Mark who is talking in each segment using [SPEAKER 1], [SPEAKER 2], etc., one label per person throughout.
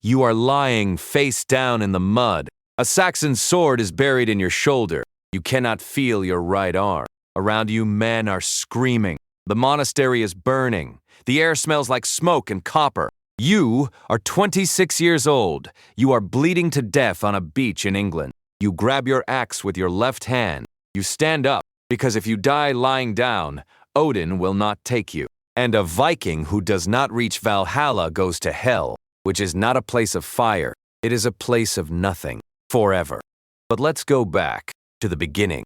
[SPEAKER 1] You are lying face down in the mud. A Saxon sword is buried in your shoulder. You cannot feel your right arm. Around you, men are screaming. The monastery is burning. The air smells like smoke and copper. You are 26 years old. You are bleeding to death on a beach in England. You grab your axe with your left hand. You stand up, because if you die lying down, Odin will not take you. And a Viking who does not reach Valhalla goes to hell, which is not a place of fire. It is a place of nothing, forever. But let's go back to the beginning.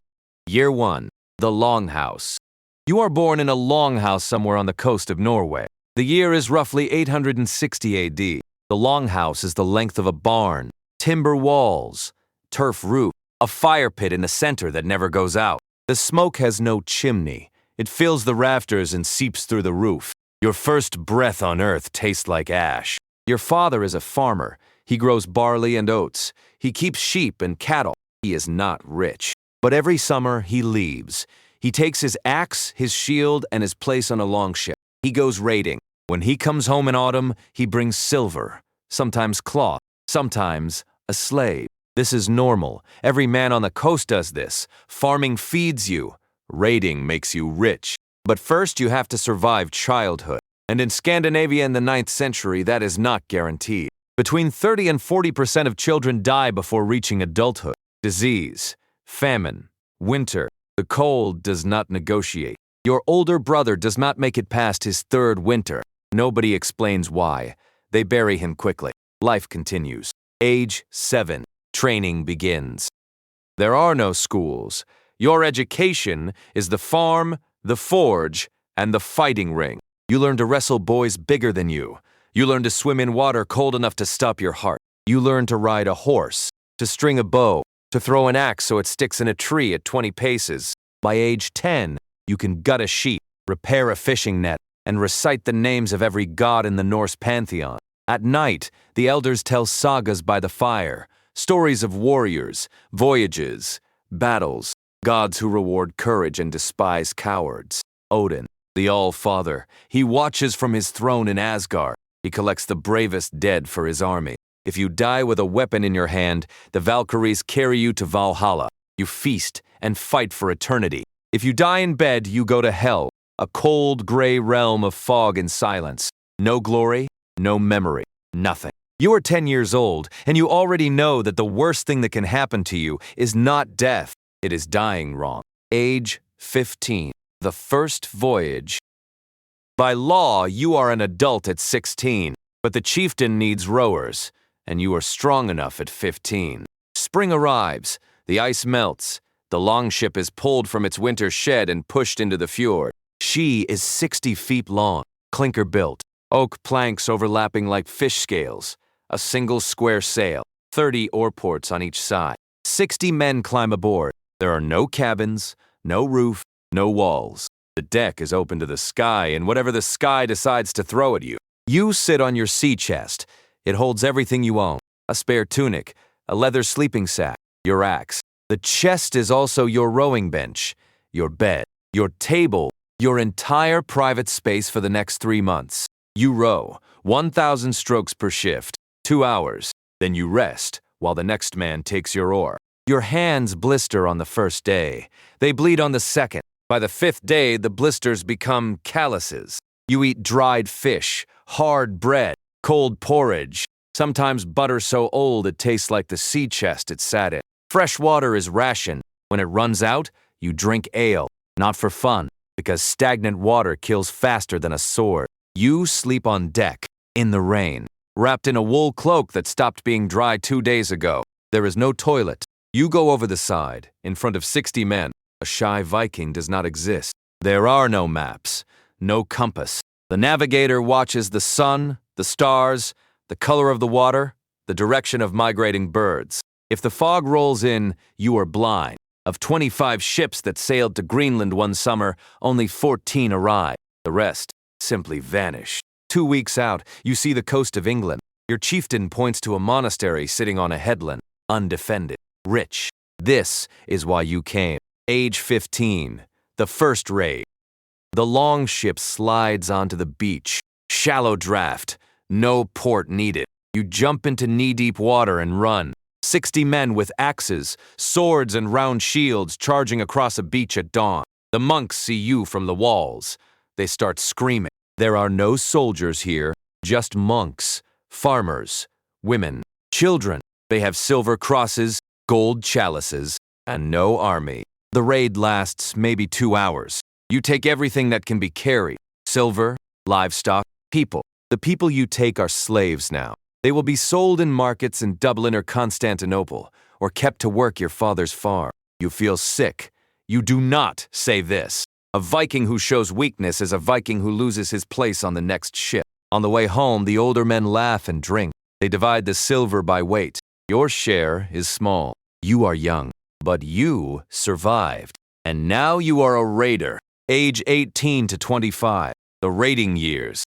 [SPEAKER 1] Year 1, the longhouse. You are born in a longhouse somewhere on the coast of Norway. The year is roughly 860 AD. The longhouse is the length of a barn, timber walls, turf roof, a fire pit in the center that never goes out. The smoke has no chimney. It fills the rafters and seeps through the roof. Your first breath on earth tastes like ash. Your father is a farmer. He grows barley and oats. He keeps sheep and cattle. He is not rich. But every summer he leaves. He takes his axe, his shield, and his place on a longship. He goes raiding. When he comes home in autumn, he brings silver, sometimes cloth, sometimes a slave. This is normal. Every man on the coast does this. Farming feeds you. Raiding makes you rich. But first you have to survive childhood. And in Scandinavia in the 9th century, that is not guaranteed. Between 30 and 40% of children die before reaching adulthood. Disease, famine, winter. The cold does not negotiate. Your older brother does not make it past his 3rd winter. Nobody explains why. They bury him quickly. Life continues. Age 7. Training begins. There are no schools. Your education is the farm, the forge, and the fighting ring. You learn to wrestle boys bigger than you. You learn to swim in water cold enough to stop your heart. You learn to ride a horse, to string a bow, to throw an axe so it sticks in a tree at 20 paces. By age 10, you can gut a sheep, repair a fishing net, and recite the names of every god in the Norse pantheon. At night, the elders tell sagas by the fire, stories of warriors, voyages, battles, gods who reward courage and despise cowards. Odin, the All-Father, he watches from his throne in Asgard. He collects the bravest dead for his army. If you die with a weapon in your hand, the Valkyries carry you to Valhalla. You feast and fight for eternity. If you die in bed, you go to hell, a cold, gray realm of fog and silence. No glory, no memory, nothing. You are 10 years old, and you already know that the worst thing that can happen to you is not death. It is dying wrong. Age 15. The first voyage. By law, you are an adult at 16, but the chieftain needs rowers, and you are strong enough at 15. Spring arrives. The ice melts. The longship is pulled from its winter shed and pushed into the fjord. She is 60 feet long, clinker-built, oak planks overlapping like fish scales, a single square sail, 30 oarports on each side. 60 men climb aboard. There are no cabins, no roof, no walls. The deck is open to the sky and whatever the sky decides to throw at you. You sit on your sea chest. It holds everything you own, a spare tunic, a leather sleeping sack, your axe. The chest is also your rowing bench, your bed, your table, your entire private space for the next 3 months. You row, 1,000 strokes per shift, 2 hours. Then you rest while the next man takes your oar. Your hands blister on the first day. They bleed on the second. By the 5th day, the blisters become calluses. You eat dried fish, hard bread, cold porridge, sometimes butter so old it tastes like the sea chest it sat in. Fresh water is rationed. When it runs out, you drink ale, not for fun, because stagnant water kills faster than a sword. You sleep on deck, in the rain, wrapped in a wool cloak that stopped being dry 2 days ago. There is no toilet. You go over the side, in front of 60 men. A shy Viking does not exist. There are no maps, no compass. The navigator watches the sun, the stars, the color of the water, the direction of migrating birds. If the fog rolls in, you are blind. Of 25 ships that sailed to Greenland one summer, only 14 arrived. The rest simply vanished. 2 weeks out, you see the coast of England. Your chieftain points to a monastery sitting on a headland, undefended, rich. This is why you came. Age 15. The first raid. The longship slides onto the beach. Shallow draft. No port needed. You jump into knee-deep water and run. 60 men with axes, swords, and round shields charging across a beach at dawn. The monks see you from the walls. They start screaming. There are no soldiers here, just monks, farmers, women, children. They have silver crosses, gold chalices, and no army. The raid lasts maybe 2 hours. You take everything that can be carried: silver, livestock, people. The people you take are slaves now. They will be sold in markets in Dublin or Constantinople, or kept to work your father's farm. You feel sick. You do not say this. A Viking who shows weakness is a Viking who loses his place on the next ship. On the way home, the older men laugh and drink. They divide the silver by weight. Your share is small. You are young, but you survived. And now you are a raider, age 18 to 25, the raiding years.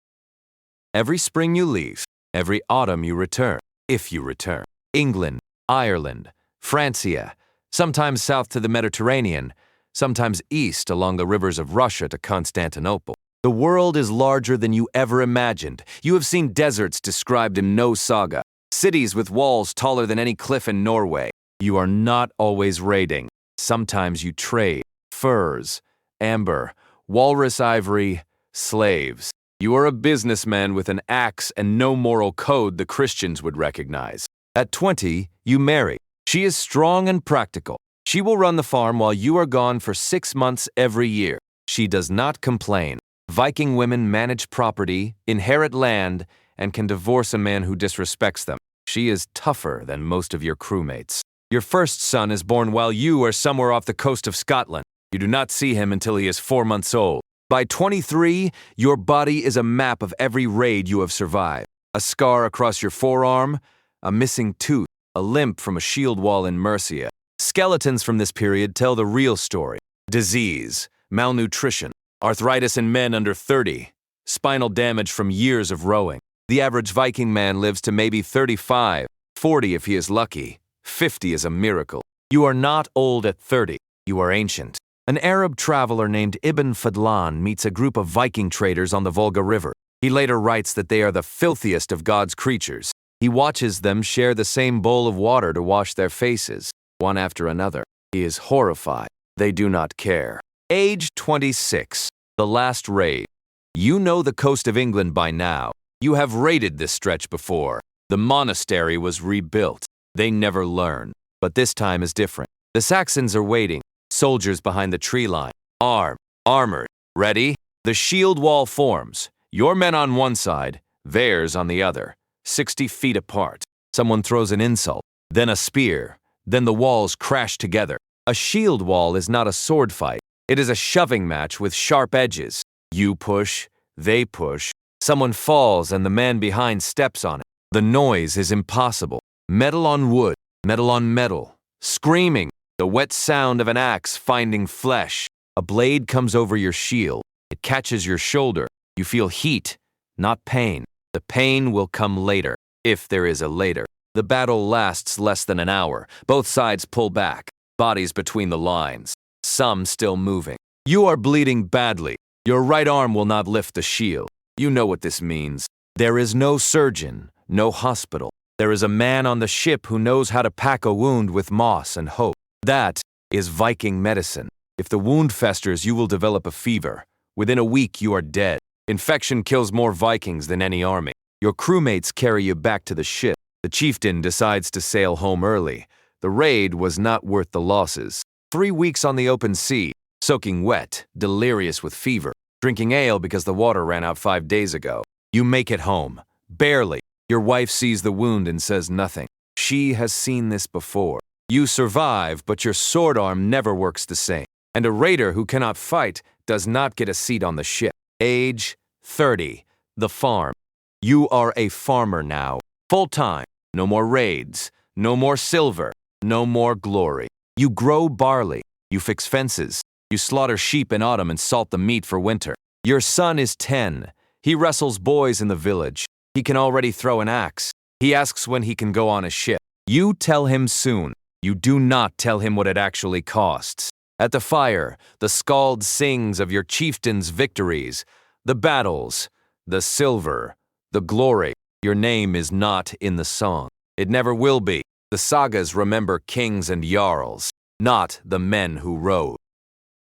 [SPEAKER 1] Every spring you leave. Every autumn you return, if you return. England, Ireland, Francia, sometimes south to the Mediterranean, sometimes east along the rivers of Russia to Constantinople. The world is larger than you ever imagined. You have seen deserts described in no saga, cities with walls taller than any cliff in Norway. You are not always raiding. Sometimes you trade furs, amber, walrus ivory, slaves. You are a businessman with an axe and no moral code the Christians would recognize. At 20, you marry. She is strong and practical. She will run the farm while you are gone for 6 months every year. She does not complain. Viking women manage property, inherit land, and can divorce a man who disrespects them. She is tougher than most of your crewmates. Your first son is born while you are somewhere off the coast of Scotland. You do not see him until he is 4 months old. By 23, your body is a map of every raid you have survived. A scar across your forearm, a missing tooth, a limp from a shield wall in Mercia. Skeletons from this period tell the real story. Disease, malnutrition, arthritis in men under 30, spinal damage from years of rowing. The average Viking man lives to maybe 35, 40 if he is lucky. 50 is a miracle. You are not old at 30. You are ancient. An Arab traveler named Ibn Fadlan meets a group of Viking traders on the Volga River. He later writes that they are the filthiest of God's creatures. He watches them share the same bowl of water to wash their faces, one after another. He is horrified. They do not care. Age 26. The last raid. You know the coast of England by now. You have raided this stretch before. The monastery was rebuilt. They never learn. But this time is different. The Saxons are waiting. Soldiers behind the tree line. Armored. Ready? The shield wall forms. Your men on one side, theirs on the other. 60 feet apart. Someone throws an insult, then a spear. Then the walls crash together. A shield wall is not a sword fight. It is a shoving match with sharp edges. You push, they push. Someone falls and the man behind steps on it. The noise is impossible. Metal on wood, metal on metal. Screaming. The wet sound of an axe finding flesh. A blade comes over your shield. It catches your shoulder. You feel heat, not pain. The pain will come later, if there is a later. The battle lasts less than an hour. Both sides pull back, bodies between the lines. Some still moving. You are bleeding badly. Your right arm will not lift the shield. You know what this means. There is no surgeon, no hospital. There is a man on the ship who knows how to pack a wound with moss and hope. That is Viking medicine. If the wound festers, you will develop a fever. Within a week, you are dead. Infection kills more Vikings than any army. Your crewmates carry you back to the ship. The chieftain decides to sail home early. The raid was not worth the losses. 3 weeks on the open sea, soaking wet, delirious with fever, drinking ale because the water ran out 5 days ago. You make it home. Barely. Your wife sees the wound and says nothing. She has seen this before. You survive, but your sword arm never works the same. And a raider who cannot fight does not get a seat on the ship. Age 30. The farm. You are a farmer now. Full time. No more raids. No more silver. No more glory. You grow barley. You fix fences. You slaughter sheep in autumn and salt the meat for winter. Your son is 10. He wrestles boys in the village. He can already throw an axe. He asks when he can go on a ship. You tell him soon. You do not tell him what it actually costs. At the fire, the skald sings of your chieftain's victories, the battles, the silver, the glory. Your name is not in the song. It never will be. The sagas remember kings and jarls, not the men who rode.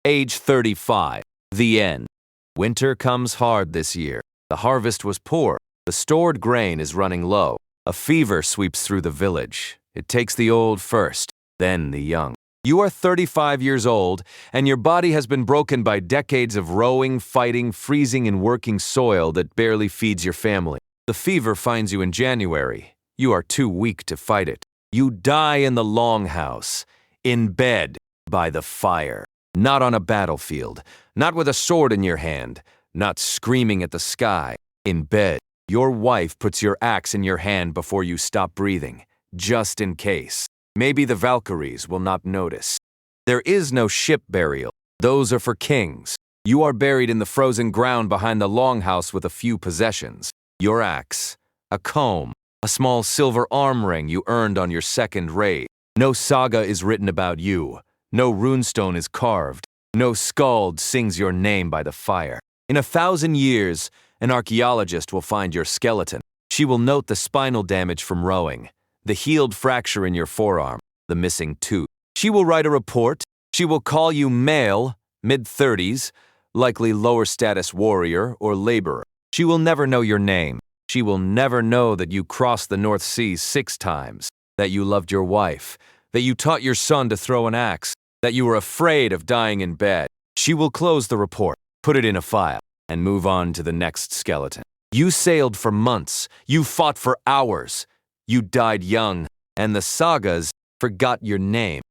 [SPEAKER 1] Age 35. The end. Winter comes hard this year. The harvest was poor. The stored grain is running low. A fever sweeps through the village. It takes the old first, then the young. You are 35 years old, and your body has been broken by decades of rowing, fighting, freezing, and working soil that barely feeds your family. The fever finds you in January. You are too weak to fight it. You die in the longhouse, in bed, by the fire. Not on a battlefield, not with a sword in your hand, not screaming at the sky. In bed, your wife puts your axe in your hand before you stop breathing, just in case. Maybe the Valkyries will not notice. There is no ship burial. Those are for kings. You are buried in the frozen ground behind the longhouse with a few possessions. Your axe, a comb, a small silver arm ring you earned on your second raid. No saga is written about you. No runestone is carved. No skald sings your name by the fire. In 1,000 years, an archaeologist will find your skeleton. She will note the spinal damage from rowing, the healed fracture in your forearm, the missing tooth. She will write a report. She will call you male, mid-30s, likely lower status warrior or laborer. She will never know your name. She will never know that you crossed the North Sea 6 times, that you loved your wife, that you taught your son to throw an axe, that you were afraid of dying in bed. She will close the report, put it in a file, and move on to the next skeleton. You sailed for months. You fought for hours. You died young, and the sagas forgot your name.